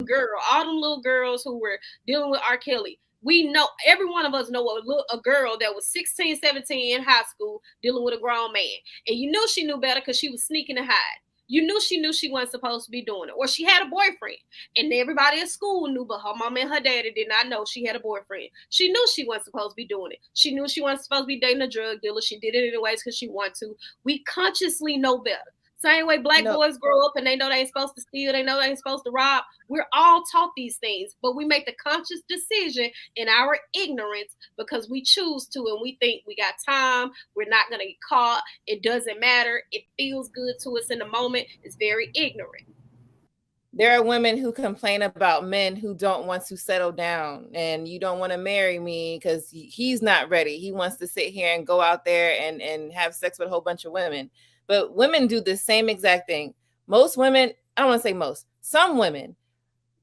girl, all them little girls who were dealing with R. Kelly. We know, every one of us know a girl that was 16, 17 in high school dealing with a grown man. And you knew she knew better because she was sneaking to hide. You knew she wasn't supposed to be doing it. Or she had a boyfriend. And everybody at school knew, but her mom and her daddy did not know she had a boyfriend. She knew she wasn't supposed to be doing it. She knew she wasn't supposed to be dating a drug dealer. She did it anyways because she wanted to. We consciously know better. Same way black boys grow up and they know they ain't supposed to steal, they know they ain't supposed to rob. We're all taught these things, but we make the conscious decision in our ignorance because we choose to and we think we got time, we're not going to get caught, it doesn't matter, it feels good to us in the moment. It's very ignorant. There are women who complain about men who don't want to settle down and you don't want to marry me because he's not ready. He wants to sit here and go out there and have sex with a whole bunch of women. But women do the same exact thing. Most women, I don't want to say most, some women,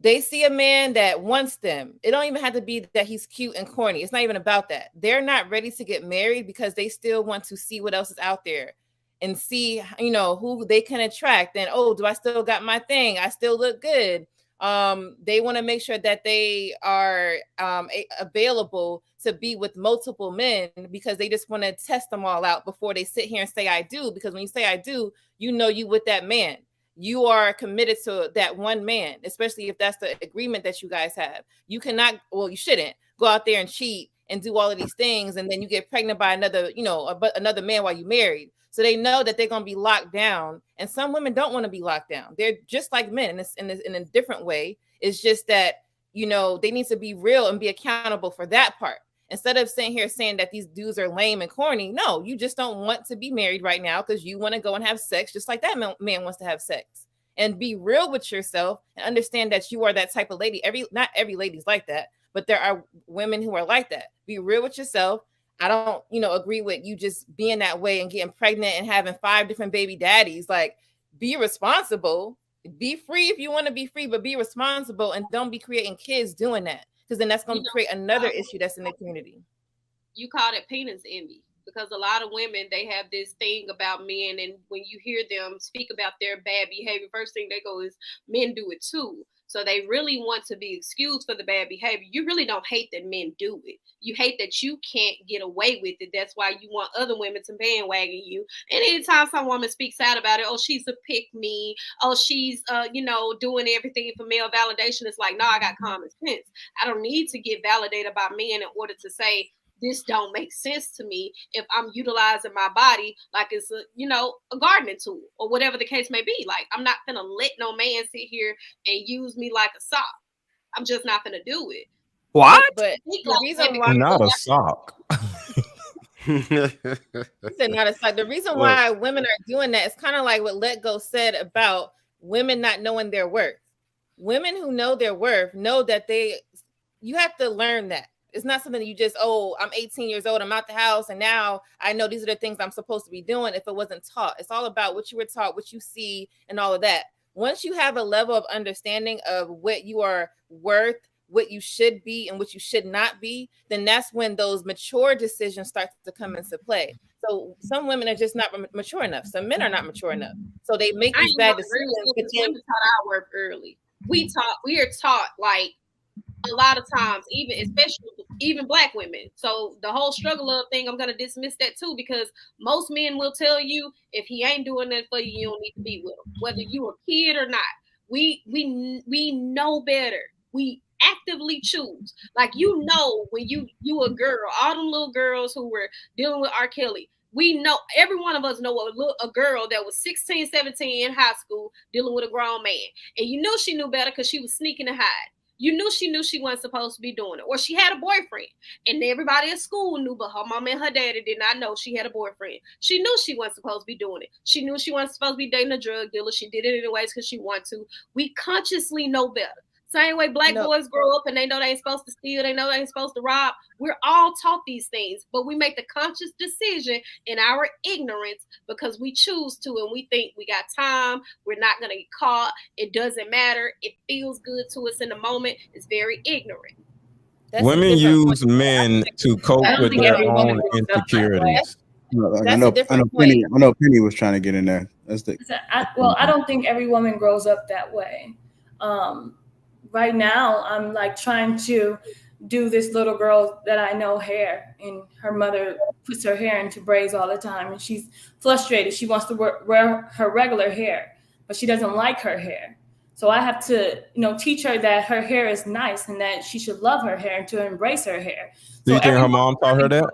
they see a man that wants them. It don't even have to be that he's cute and corny. It's not even about that. They're not ready to get married because they still want to see what else is out there and see, who they can attract. And, do I still got my thing? I still look good. They want to make sure that they are available to be with multiple men because they just want to test them all out before they sit here and say I do. Because when you say I do, you with that man. You are committed to that one man, especially if that's the agreement that you guys have. You cannot, you shouldn't go out there and cheat and do all of these things and then you get pregnant by another man while you married. So they know that they're going to be locked down. And some women don't want to be locked down. They're just like men in a different way. It's just that, they need to be real and be accountable for that part. Instead of sitting here saying that these dudes are lame and corny. No, you just don't want to be married right now because you want to go and have sex just like that man wants to have sex. And be real with yourself and understand that you are that type of lady. Not every lady's like that, but there are women who are like that. Be real with yourself. I don't, agree with you just being that way and getting pregnant and having 5 different baby daddies. Like, be responsible, be free if you want to be free, but be responsible and don't be creating kids doing that because then that's going to create another issue that's in the community. You call it penis envy because a lot of women, they have this thing about men, and when you hear them speak about their bad behavior, first thing they go is men do it too. So they really want to be excused for the bad behavior. You really don't hate that men do it. You hate that you can't get away with it. That's why you want other women to bandwagon you. And anytime some woman speaks out about it, she's a pick me. She's, doing everything for male validation. It's like, no, I got common sense. I don't need to get validated by men in order to say, this don't make sense to me if I'm utilizing my body like it's a gardening tool or whatever the case may be. Like, I'm not gonna let no man sit here and use me like a sock. I'm just not gonna do it. What? But the reason why not a sock. Not a sock. The reason why women are doing that is kind of like what Let Go said about women not knowing their worth. Women who know their worth know that you have to learn that. It's not something that you just, I'm 18 years old, I'm out the house, and now I know these are the things I'm supposed to be doing if it wasn't taught. It's all about what you were taught, what you see, and all of that. Once you have a level of understanding of what you are worth, what you should be, and what you should not be, then that's when those mature decisions start to come into play. So some women are just not mature enough. Some men are not mature enough. So they make these bad decisions. Women taught our worth early. We are taught like, a lot of times, even black women. So the whole struggle of thing, I'm going to dismiss that too, because most men will tell you if he ain't doing that for you, you don't need to be with him, whether you a kid or not. We know better. We actively choose. Like, when you a girl, all them little girls who were dealing with R. Kelly, we know, every one of us know a girl that was 16, 17 in high school dealing with a grown man. And you knew she knew better because she was sneaking to hide. You knew she wasn't supposed to be doing it. Or she had a boyfriend. And everybody at school knew, but her mom and her daddy did not know she had a boyfriend. She knew she wasn't supposed to be doing it. She knew she wasn't supposed to be dating a drug dealer. She did it anyways because she wanted to. We consciously know better. Same way black boys grow up and they know they ain't supposed to steal, they know they ain't supposed to rob. We're all taught these things, but we make the conscious decision in our ignorance because we choose to and we think we got time, we're not going to get caught, it doesn't matter, it feels good to us in the moment. It's very ignorant. Women use men to cope with their own insecurities. I know Penny was trying to get in there. I don't think every woman grows up that way. right now I'm like trying to do this little girl that I know hair, and her mother puts her hair into braids all the time, and she's frustrated. She wants to wear her regular hair, but she doesn't like her hair. So I have to, teach her that her hair is nice and that she should love her hair and to embrace her hair. Do you think her mom taught her that?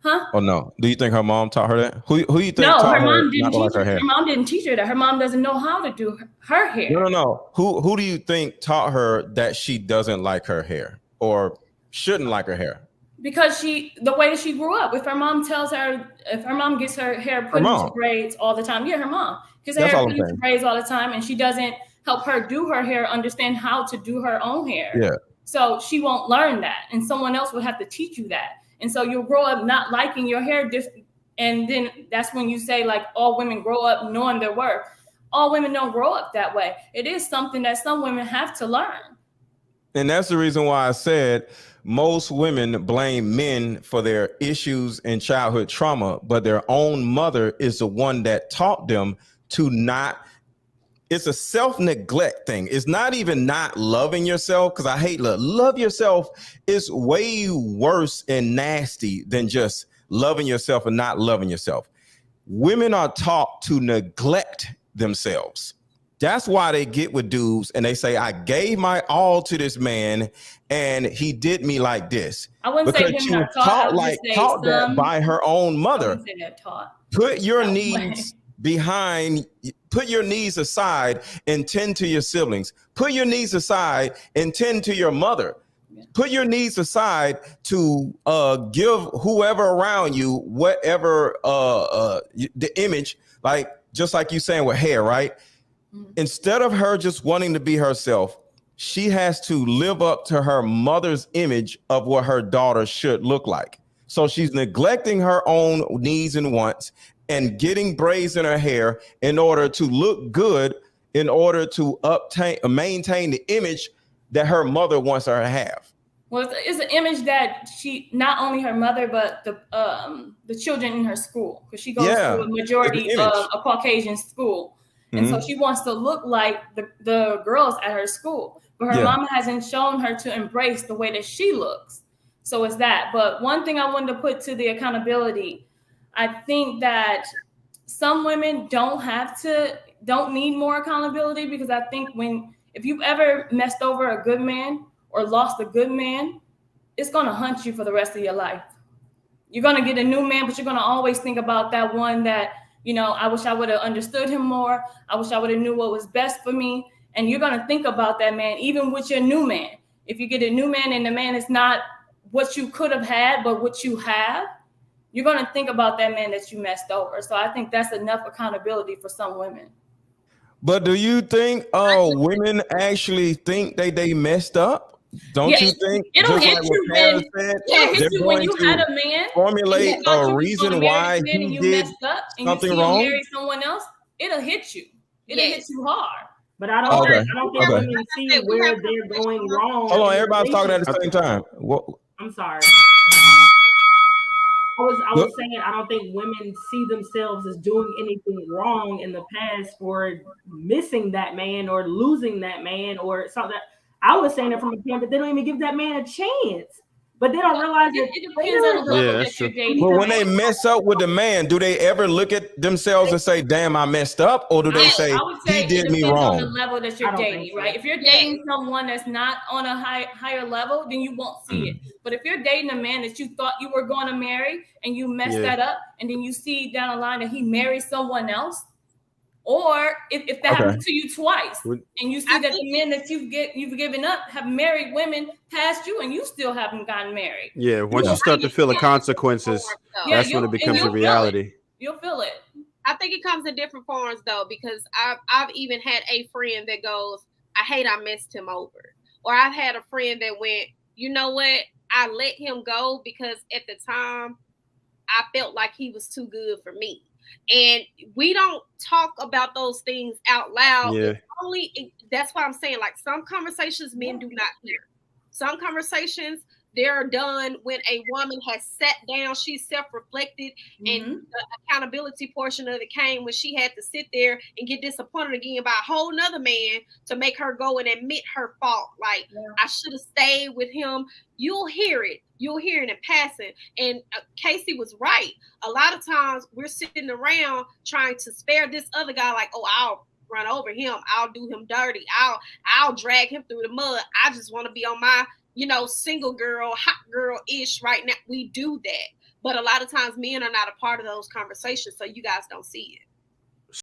Huh? Oh no. Do you think her mom taught her that? Who you think no, taught her mom didn't not to like her hair? Her mom didn't teach her that. Her mom doesn't know how to do her hair. No. Who do you think taught her that she doesn't like her hair or shouldn't like her hair? Because the way that she grew up. If her mom gets her hair put into braids all the time, her mom gets her hair put into braids all the time, and she doesn't help her do her hair, understand how to do her own hair. Yeah. So she won't learn that, and someone else will have to teach you that. And so you'll grow up not liking your hair, and then that's when you say like all women grow up knowing their worth. All women don't grow up that way. It is something that some women have to learn. And that's the reason why I said most women blame men for their issues and childhood trauma, but their own mother is the one that taught them to not. It's a self-neglect thing. It's not even not loving yourself, because I hate love. Love yourself is way worse and nasty than just loving yourself and not loving yourself. Women are taught to neglect themselves. That's why they get with dudes and they say, I gave my all to this man and he did me like this. I wouldn't because say she women was are taught that by her own mother. I wouldn't say they're taught. Put your needs put your needs aside and tend to your siblings. Put your needs aside and tend to your mother. Put your needs aside to give whoever around you whatever the image, like just like you saying with hair, right? Instead of her just wanting to be herself, she has to live up to her mother's image of what her daughter should look like. So she's neglecting her own needs and wants and getting braids in her hair in order to look good, in order to maintain the image that her mother wants her to have. Well, it's an image that she, not only her mother, but the children in her school, because she goes to a majority of a Caucasian school. And so she wants to look like the girls at her school, but her mama hasn't shown her to embrace the way that she looks. So it's that. But one thing I wanted to put to the accountability, I think that some women don't need more accountability, because I think if you've ever messed over a good man or lost a good man, it's going to haunt you for the rest of your life. You're going to get a new man, but you're going to always think about that one that, I wish I would have understood him more. I wish I would have knew what was best for me. And you're going to think about that man, even with your new man. If you get a new man and the man is not what you could have had, but what you have, you're going to think about that man that you messed over. So I think that's enough accountability for some women. But do you think women actually think they messed up? Don't you think? It'll hit you when you had a man. Formulate a reason why he did something wrong. Marry someone else. It'll hit you. It'll hit you hard. But I don't think women see where they're going wrong. Hold on, everybody's talking at the same time. I'm sorry. I was saying I don't think women see themselves as doing anything wrong in the past for missing that man or losing that man or something. I was saying it from a point that they don't even give that man a chance. But they don't realize that it depends on the level that you're dating. But when they mess up with the man, do they ever look at themselves and say, damn, I messed up? Or do they say he did me wrong? On the level that you're dating, right? If you're dating someone that's not on a higher level, then you won't see it. But if you're dating a man that you thought you were going to marry and you messed that up, and then you see down the line that he married someone else, or if that happens to you twice, and you see that the men that you've given up have married women past you, and you still haven't gotten married. Yeah, once you start to feel the consequences, that's when it becomes a reality. You'll feel it. I think it comes in different forms though, because I've even had a friend that goes, I hate I messed him over. Or I've had a friend that went, you know what? I let him go because at the time I felt like he was too good for me. And we don't talk about those things out loud. Yeah. That's why I'm saying, like, some conversations men do not hear. Some conversations they're done when a woman has sat down, she's self-reflected, and the accountability portion of it came when she had to sit there and get disappointed again by a whole nother man to make her go and admit her fault. Like, I should have stayed with him. You'll hear it in passing. And Casey was right. A lot of times we're sitting around trying to spare this other guy, like, oh, I'll run over him, I'll do him dirty, I'll drag him through the mud. I just want to be on my, single girl, hot girl ish right now. We do that. But a lot of times men are not a part of those conversations, so you guys don't see it.